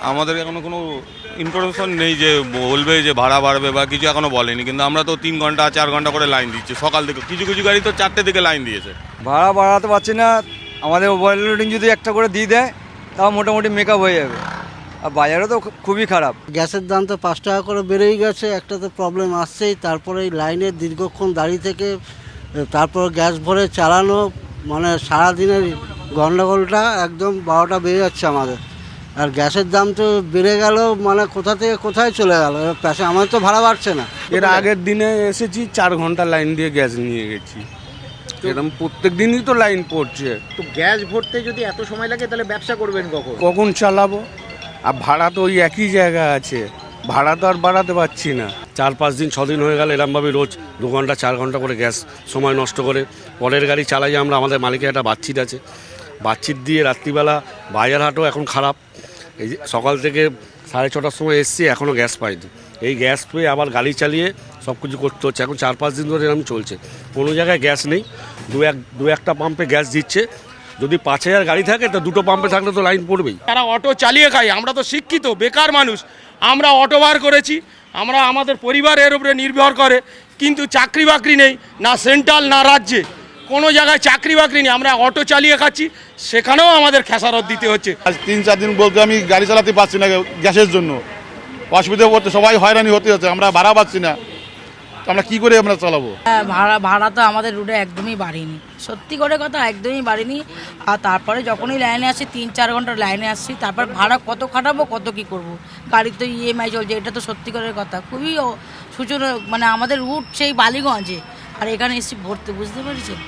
আমাদের এখনো কোনো ইনফরমেশন নেই যে বলবে যে ভাড়া বাড়বে বা কিছু, এখনো বলেনি। কিন্তু আমরা তো 3 ঘন্টা 4 ঘন্টা করে লাইন দিচ্ছি সকাল থেকে, কিছু কিছু গাড়ি তো 4টে থেকে লাইন দিয়েছে। ভাড়া বাড়াতে পারছি না। আমাদের ওভার লোডিং যদি একটা করে দিয়ে দেয় তাও মোটামুটি মেকআপ হয়ে যাবে। আর বাজারও তো খুবই খারাপ। গ্যাসের দাম তো 5 টাকা করে বেড়েই গেছে, একটা তো প্রবলেম আসছেই। তারপরে এই লাইনে দীর্ঘক্ষণ দাঁড়িয়ে থেকে তারপর গ্যাস ভরে চালানো, মানে সারাদিনের গন্ডগোলটা একদম 12টা বেড়ে যাচ্ছে আমাদের। আর গ্যাসের দাম তো বেড়ে গেল, মানে কোথা থেকে কোথায় চলে গেল। প্যাসে আমাদের তো ভাড়া বাড়ছে না। এর আগের দিনে এসেছি 4 ঘন্টা লাইন দিয়ে গ্যাস নিয়ে গেছি। এরকম প্রত্যেক দিনই তো লাইন পড়ছে। তো গ্যাস ভরতে যদি এত সময় লাগে তাহলে ব্যবসা করবেন কখন? কখন চালাবো? আর ভাড়া তো ওই একই জায়গা আছে, ভাড়া তো আর বাড়াতে পারছি না। 4-5 দিন 6 দিন হয়ে গেল এরমভাবে রোজ 2 ঘন্টা 4 ঘন্টা করে গ্যাস সময় নষ্ট করে পরের গাড়ি চালাই আমরা। আমাদের মালিকের একটা বাচ্চিত আছে, বাচ্চিত দিয়ে রাত্রিবেলা বাজার হাটও এখন খারাপ। এই যে সকাল থেকে 6:30টার সময় এসছি, এখনও গ্যাস পাইনি। এই গ্যাস পেয়ে আবার গাড়ি চালিয়ে সব কিছু করতে হচ্ছে। এখন 4-5 দিন ধরে এরকম চলছে, কোনো জায়গায় গ্যাস নেই। দু একটা পাম্পে গ্যাস দিচ্ছে। যদি 5000 গাড়ি থাকে তো 2টো পাম্পে থাকলে তো লাইন পড়বেই। তারা অটো চালিয়ে খায়, আমরা তো শিক্ষিত বেকার মানুষ, আমরা অটো বার করেছি, আমরা আমাদের পরিবারের উপরে নির্ভর করে। কিন্তু চাকরি বাকরি নেই, না সেন্ট্রাল না রাজ্যে, কোনো জায়গায় চাকরি বাকরি নেই। আমরা অটো চালিয়ে খাচ্ছি, সেখানেও আমাদের খেসারত দিতে হচ্ছে। আজ 3-4 দিন বলতে আমি গাড়ি চালাতে পারছি না গ্যাসের জন্য। অসুবিধা পড়তে সবাই হয়রানি হতে হচ্ছে, আমরা ভাড়া পাচ্ছি না। তো আমরা কী করে আমরা চালাবো? ভাড়া তো আমাদের রুটে একদমই বাড়েনি, সত্যি করে কথা একদমই বাড়েনি। আর তারপরে যখনই লাইনে আসি 3-4 ঘন্টা লাইনে আসছি, তারপর ভাড়া কত খাটাবো, কত কি করব। গাড়ির তো ইএমআই চলছে, এটা তো সত্যি করে কথা খুবই সূচনা। মানে আমাদের রুট সেই বালিগঞ্জে, আর এখানে এসে ভরতে, বুঝতে পেরেছেন।